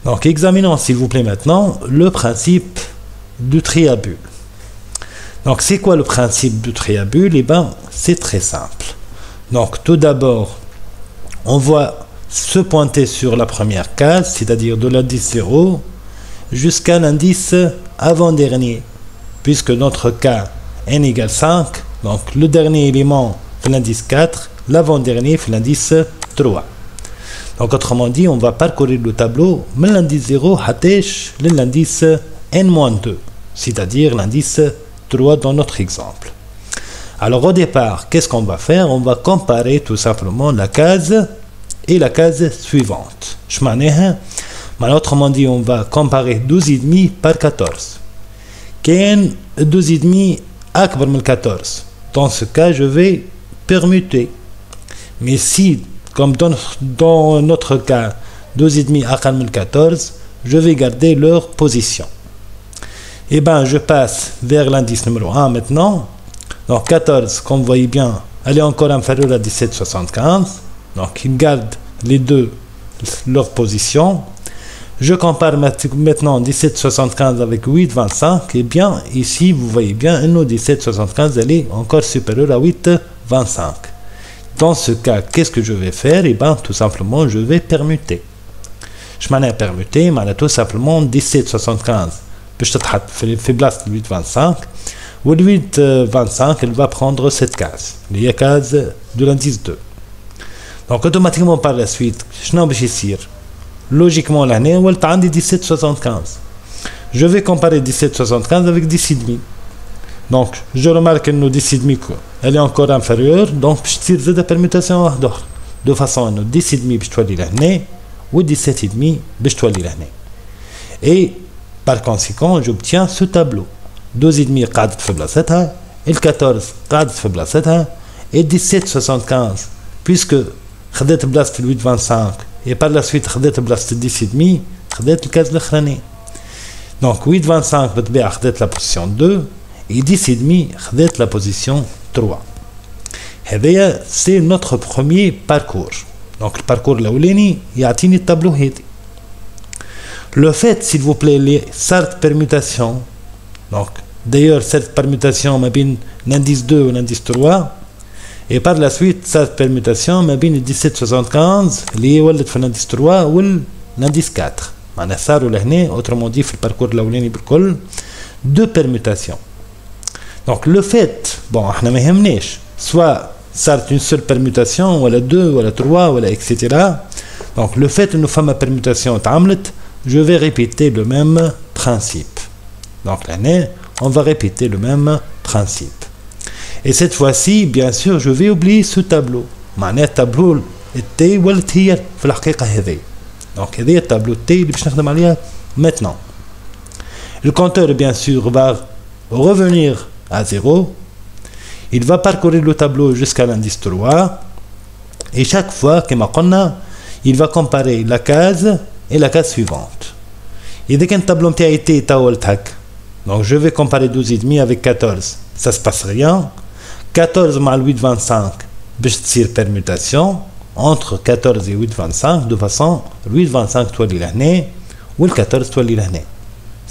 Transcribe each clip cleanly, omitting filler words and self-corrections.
Donc examinons s'il vous plaît maintenant le principe du triabule. Donc c'est quoi le principe du triabule? Eh bien c'est très simple. Donc tout d'abord on va se pointer sur la première case, c'est-à-dire de l'indice 0 jusqu'à l'indice avant-dernier, puisque notre cas n égale 5, donc le dernier élément fait l'indice 4, l'avant-dernier fait l'indice 3. Donc autrement dit, on va parcourir le tableau de l'indice 0 à l'indice n-2, c'est-à-dire l'indice 3 dans notre exemple. Alors au départ, qu'est-ce qu'on va faire? On va comparer tout simplement la case et la case suivante. Autrement dit, on va comparer 12,5 par 14. Qu'est 12,5 akbar min 14? Dans ce cas, je vais permuter. Mais si, comme dans notre cas, 12,5 akbar min 14, je vais garder leur position. Et bien, je passe vers l'indice numéro 1 maintenant. Donc 14, comme vous voyez bien, elle est encore inférieure à 17,75. Donc il garde les deux leur position. Je compare maintenant 17,75 avec 8,25. Et bien ici vous voyez bien, 17,75 elle est encore supérieure à 8,25. Dans ce cas, qu'est-ce que je vais faire? Et bien tout simplement je vais permuter. Je m'en ai permuté, mais tout simplement 17,75 باش تتحط في بلاصه 8,25. و 8,25 elle va prendre cette case اللي هي case de l'indice 2. Donc automatiquement par la suite شنو باش يصير؟ logiquement لهنا ولت عندي 17,75. je vais comparer 17,75 avec 10,5. donc je remarque انه 10,5 elle est encore inférieure, donc باش تصير زاده permutation واحده اخرى de façon انه 10,5 باش تولي لهنا و 17,5 باش تولي لهنا. et par conséquent j'obtiens ce tableau. 12,5 قاعدة في بلاصتها، ال 14 قاعدة في بلاصتها، et 17,75 puisque خديت بلاصة ال 8,25 et par la suite خديت بلاصة ال 10,5 خديت الكاز الأخراني. donc 8,25 بالطبيعة خديت la position 2 et 10,5 خديت la position 3. هذايا c'est notre premier parcours. donc le parcours الأولاني يعطيني التابلو هذي. Le fait, s'il vous plaît, les certaines permutations, donc d'ailleurs cette permutation ma bin l'indice 2 ou l'indice 3, et par la suite cette permutation ma bin 17,75 اللي ولد في l'indice 3 ou l'indice 4. معناها صاروا لهنا autrement dit في الباركور الاولاني بالكل deux permutations. donc le fait, bon احنا ما يهمناش soit صارت une seule permutation ولا deux ولا 3 ولا etc. donc le fait انه فما permutation تعملت, je vais répéter le même principe. Donc là, on va répéter le même principe. Et cette fois-ci, bien sûr, je vais oublier ce tableau. معناه التابلو التي ولت هي في الحقيقة هذه. Donc هذه التابلو التي اللي باش نخدم عليها maintenant. Le compteur, bien sûr, va revenir à 0. Il va parcourir le tableau jusqu'à l'indice 3. Et chaque fois, كما قلنا, il va comparer la case et la case suivante. إذا كان التابلو نتاعي تي تاولت هكا, donc je vais comparer 12,5 avec 14, ça se passe rien. 14 مع 8,25 باش تصير permutation entre 14 et 8,25 de façon 8,25 تولي لهنا وال 14 تولي لهنا,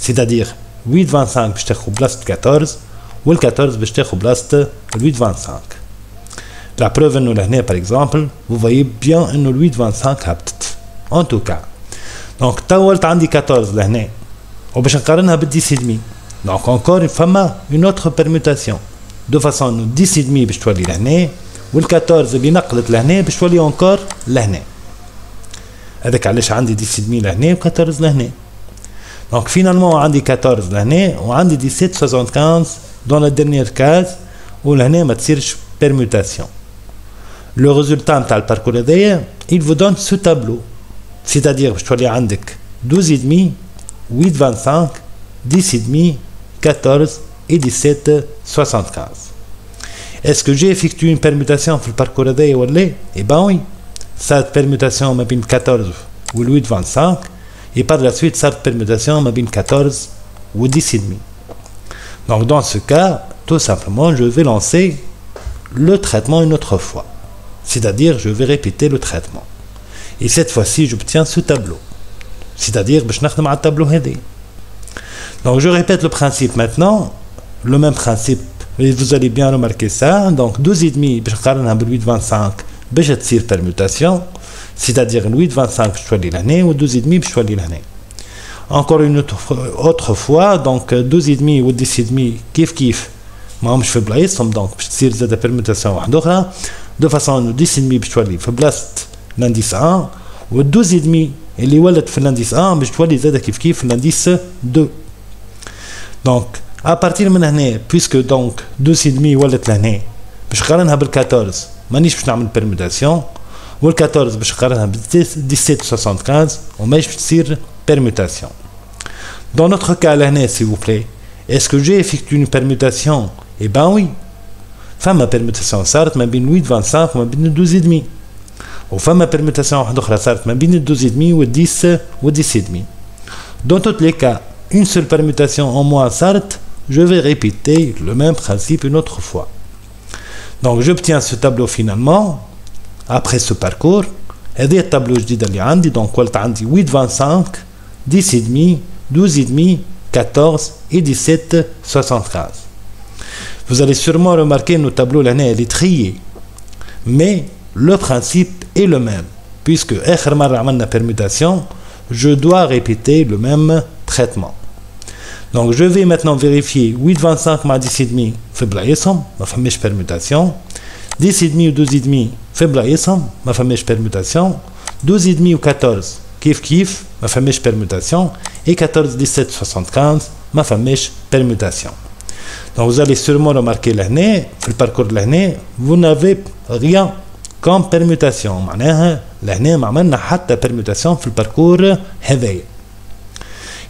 c'est-à-dire 8,25 باش تاخذ بلاصة 14 وال 14 باش تاخذ بلاصة 8,25. La preuve انه لهنا par exemple vous voyez bien انه 8,25 هبطت. En tout cas donc تاولت عندي 14 لهنا وباش نقارنها بال 10,5 donc encore فما une autre permutation de façon انه 10,5 باش تولي لهنا وال 14 اللي نقلت لهنا باش تولي encore لهنا. هذاك علاش عندي 10,5 لهنا و 14 لهنا. donc finalement عندي 14 لهنا وعندي 17,75 dans la dernière case ولهنا ما تصيرش permutation. le résultat نتاع الباركور هذايا il vous donne ce tableau. c'est-à-dire باش تولي عندك 12,5 8,25 10,5 14 et 17,75. est-ce que j'ai effectué une permutation في الباركور هذايا ولا؟ eh ben oui, cette permutation ما بين 14 و 8,25 et par la suite cette permutation ما بين 14 و 10,5. donc dans ce cas tout simplement je vais lancer le traitement une autre fois, c'est-à-dire je vais répéter le traitement. Et cette fois-ci, j'obtiens ce tableau. c'est-à-dire باش نخدم على التابلو هذا. Donc je répète le principe maintenant, le même principe, et vous allez bien remarquer ça. Donc 12,5 باش نقارنها بال 8,25 باش تصير permutation, c'est-à-dire 8,25 باش تولي لهنا و 12,5 باش تولي لهنا. Encore une autre fois, donc 12,5 و 10,5 كيف ماهمش في بلايصهم، دونك باش تصير زاده permutation واحده اخرى دو فاصون 10,5 باش تولي في بلاصه لانديس 1 و 12,5 اللي ولات في لانديس 1 باش تولي زاده كيف في لانديس 2. دونك ابارتير من هنا بويسكو دونك 12,5 ولات لهنا باش نقارنها بال 14 مانيش باش نعمل permutation، وال 14 باش نقارنها بال 17,75 وماش باش تصير permutation. Dans notre cas là, s'il vous plaît, est-ce que j'ai effectué une permutation? Eh ben oui. Enfin, ma permutation صارت ما بين 8,25 وما بين 12,5. وفما permutation واحدة أخرى صارت ما بين 12,5 و 10 و 10,5. Dans tous les cas, une seule permutation en moins صارت, je vais répéter le même principe une autre fois. Donc j'obtiens ce tableau finalement après ce parcours. هذا التابلو جديد اللي عندي، دونك ولت عندي 8,25 10,5 12,5 14 et 17,75. Vous allez sûrement remarquer nos tableaux l'année elle est triée, mais le principe est le même, puisque آخر مرة عملنا permutation, je dois répéter le même traitement. Donc je vais maintenant vérifier 8,25 مع 10,5 في بلايصهم ما فماش permutation، 10,5 و 12,5 في بلايصهم ما فماش permutation، 12,5 و 14 كيف ما فماش permutation، et 14 17,75 ما فماش permutation. Donc vous allez sûrement remarquer لهنا في الباركور لهنا vous n'avez rien comme permutation، معناها لهنا ما عملنا حتى permutation في الباركور هذايا.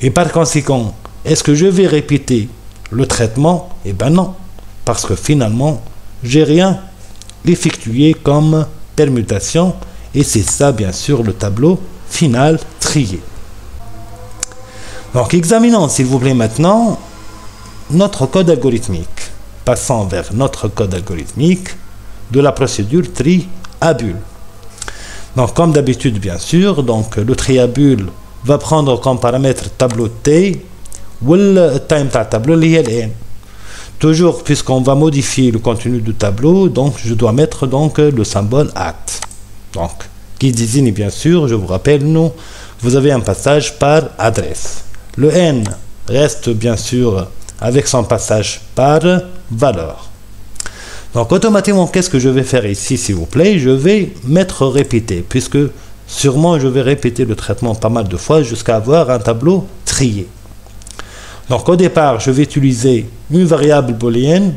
Et par conséquent, est-ce que je vais répéter le traitement? Eh ben non, parce que finalement j'ai rien effectué comme permutation, et c'est ça bien sûr le tableau final trié. Donc examinons s'il vous plaît maintenant notre code algorithmique. Passons vers notre code algorithmique de la procédure tri à bulle. Donc comme d'habitude bien sûr, donc le tri à bulle va prendre comme paramètre tableau T ou le time tableau اللي هي n. Toujours puisqu'on va modifier le contenu du tableau, donc je dois mettre donc le symbole at. Donc qui désigne bien sûr, je vous rappelle, nous vous avez un passage par adresse. Le n reste bien sûr avec son passage par valeur. Donc automatiquement, qu'est-ce que je vais faire ici s'il vous plaît? Je vais mettre répéter, puisque sûrement je vais répéter le traitement pas mal de fois jusqu'à avoir un tableau trié. Donc au départ, je vais utiliser une variable booléenne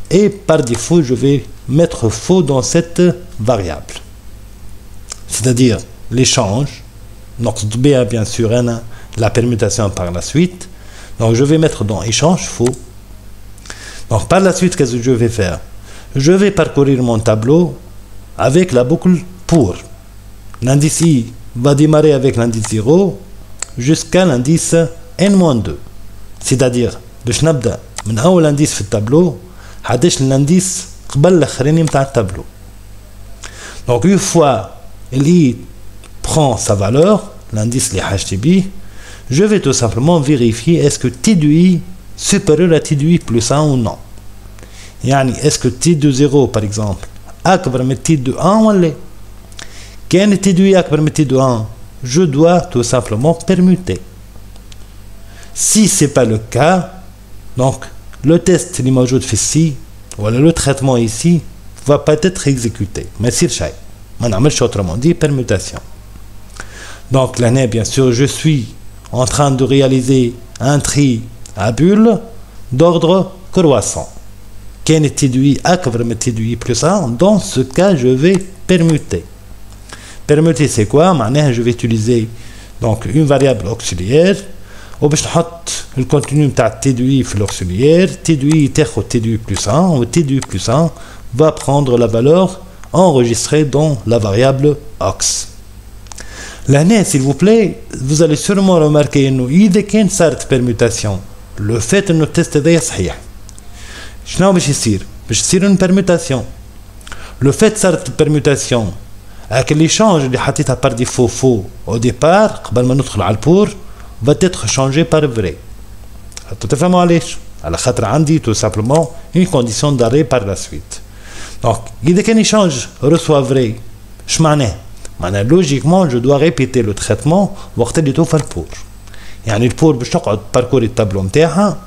et par défaut, je vais mettre faux dans cette variable. C'est-à-dire l'échange, donc bien sûr la permutation par la suite. Donc je vais mettre dans échange faux. Donc par la suite, qu'est-ce que je vais faire? Je vais parcourir mon tableau avec la boucle pour. L'indice I va démarrer avec l'indice 0 jusqu'à l'indice n-2. C'est-à-dire باش نبدا من اول انديس في التابلو حداش الانديس قبل الاخرين نتاع التابلو. Donc une fois il prend sa valeur, l'indice اللي حاجتي بيه, je vais tout simplement vérifier est-ce que T de I supérieur à T de I plus 1 ou non. يعني est-ce que T de 0 par exemple أكبر من T de 1 ولا كان T de I أكبر من T de 1 je dois tout simplement permuter. Si ce n'est pas le cas, donc le test qui est موجود في ici, voilà le traitement ici va pas être exécuté. ما يصير شيء. ما نعملش autrement dit permutation. Donc là, bien sûr, je suis en train de réaliser un tri à bulle d'ordre croissant. كان T de I أكبر من T de I plus 1, dans ce cas, je vais permuter. Permuter, c'est quoi? معناها je vais utiliser donc une variable auxiliaire وباش نحط الكونتينيو نتاع T de I في l'auxiliaire. T de I تاخد T de I plus 1 و T de I plus 1 va prendre la valeur enregistrée dans la variable aux. Là, s'il vous plaît, vous allez sûrement remarquer انه اذا كان صارت permutation, le fait انه التست هذايا صحيح, شنو باش يصير؟ باش تصير une permutation. Le fait صارت permutation avec l'échange اللي حطيتها par défaut faux au départ قبل ما ندخل على البور va être changé par vrai. تفهموا علاش؟ على خاطر عندي tout simplement une condition d'arrêt par la suite. Donc إذا كان échange reçoit vrai اش معناه؟ معناه logiquement je dois répéter le traitement وقت اللي توفى البور. يعني البور باش تقعد parcourir التابلو نتاعها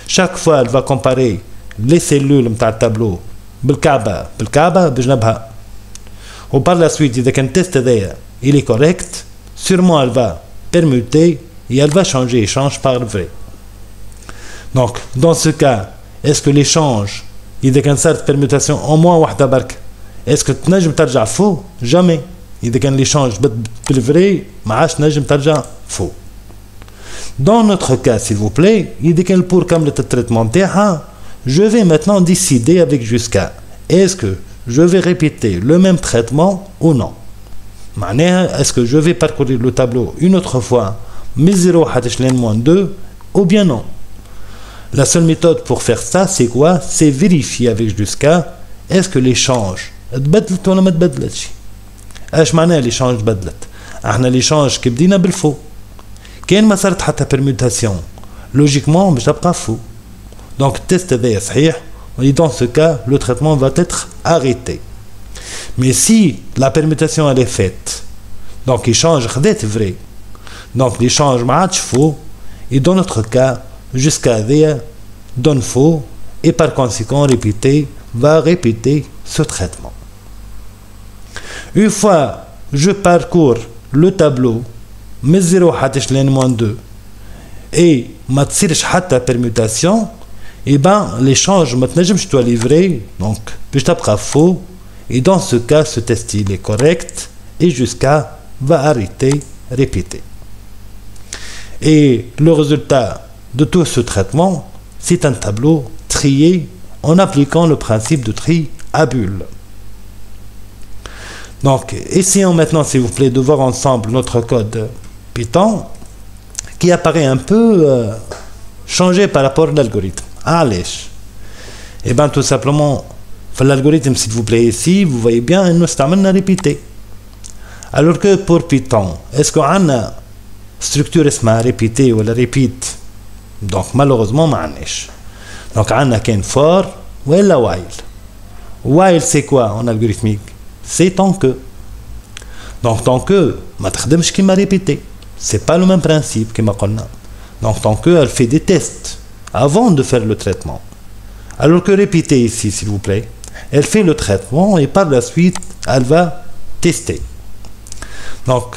chaque fois elle va comparer les cellules نتاع التابلو بالكعبة بجنبها. و par la suite إذا كان التست هذايا il est correct sûrement elle va permuter et elle va changer échange par vrai. Donc dans ce cas est-ce que l'échange إذا كان صارت permutation au moins واحدة برك est-ce que تنجم ترجع فو؟ jamais. إذا كان l'échange بالفري ما عادش تنجم ترجع فو. Dans notre cas s'il vous plaît إذا كان البور كملت التريتمون نتاعها je vais maintenant décider avec jusqu'à est-ce que je vais répéter le même traitement ou non. معناها est-ce que je vais parcourir le tableau une autre fois من 0 حتى -2 ou bien non. La seule méthode pour faire ça c'est quoi? C'est vérifier avec jusqu'à est-ce que l'échange تبدلت ولا ما تبدلتش. اش معناها l'échange تبدلت؟ احنا l'échange كي بدينا بالفو كان ما صارت حتى permutation logiquement باش تبقى فو. Donc le test هذايا صحيح et dans ce cas le traitement va être arrêté. Mais si la permutation elle est faite donc l'échange خدات vrai donc l'échange ما عادش faux et dans notre cas jusqu'à هذايا donne faux et par conséquent répéter va répéter ce traitement. Une fois je parcours le tableau من 0 حتى -2 et ما تصيرش حتى permutation et ben l'échange ما تنجمش توا livrer donc باش تبقى faux et dans ce cas ce test il est correct et jusqu'à va arrêter répéter. Et le résultat de tout ce traitement c'est un tableau trié en appliquant le principe de tri à bulles. Donc essayons maintenant s'il vous plaît de voir ensemble notre code Python qui apparaît un peu changé par rapport à l'algorithme. علاش؟ Et bien tout simplement l'algorithme s'il vous plaît ici vous voyez bien nous استعملنا répéter. Alors que pour Python est-ce qu'on a une structure اسمها répéter ولا repeat? Donc malheureusement ما عندناش. Donc عندنا كان for ولا while. While c'est quoi en algorithmique? C'est tant que. Donc tant que ما تخدمش كيما répéter. C'est pas le même principe كما قلنا. Donc tant que elle fait des tests avant de faire le traitement. Alors que répéter ici s'il vous plaît, elle fait le traitement et par la suite elle va tester. Donc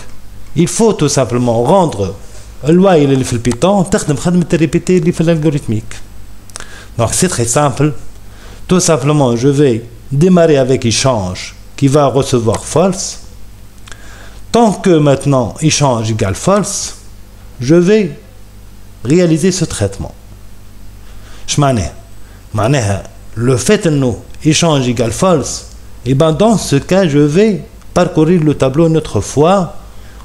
il faut tout simplement rendre le while اللي في البيتون تخدم خدمة répéter اللي في l'algorithmique. Donc c'est très simple. Tout simplement je vais démarrer avec échange qui va recevoir false. Tant que maintenant échange égale false, je vais réaliser ce traitement. معناها le fait que échange égale false, et ben dans ce cas je vais parcourir le tableau une autre fois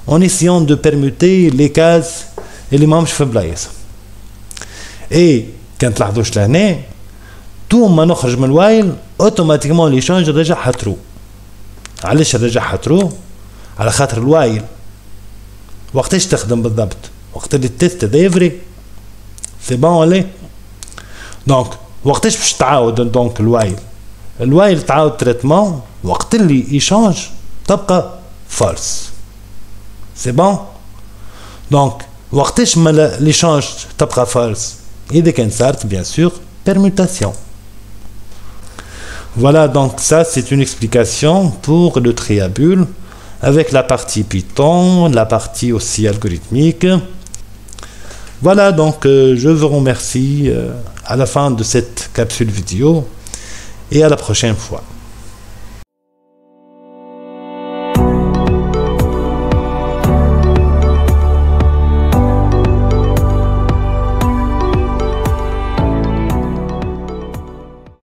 en essayant de permuter les cases et les membres في بلايص. Et quand تلاحظوش لهنا tout ما نخرج من while automatiquement l'échange رجعها true. علاش رجعها true؟ على خاطر الوايل وقتاش تخدم بالضبط؟ وقت اللي التست هذا فري. سي بون ولا؟ دونك وقتاش باش تعاود دونك الوايل تعاود تريتمون وقت اللي ايشانج تبقى فالس. سي بون؟ دونك وقتاش ما ليشانج تبقى فالس؟ اذا كان صارت بيان سور permutation. Voilà donc ça c'est une explication pour le tri à bulles avec la partie Python, la partie aussi algorithmique. Voilà donc je vous remercie à la fin de cette capsule vidéo et à la prochaine fois.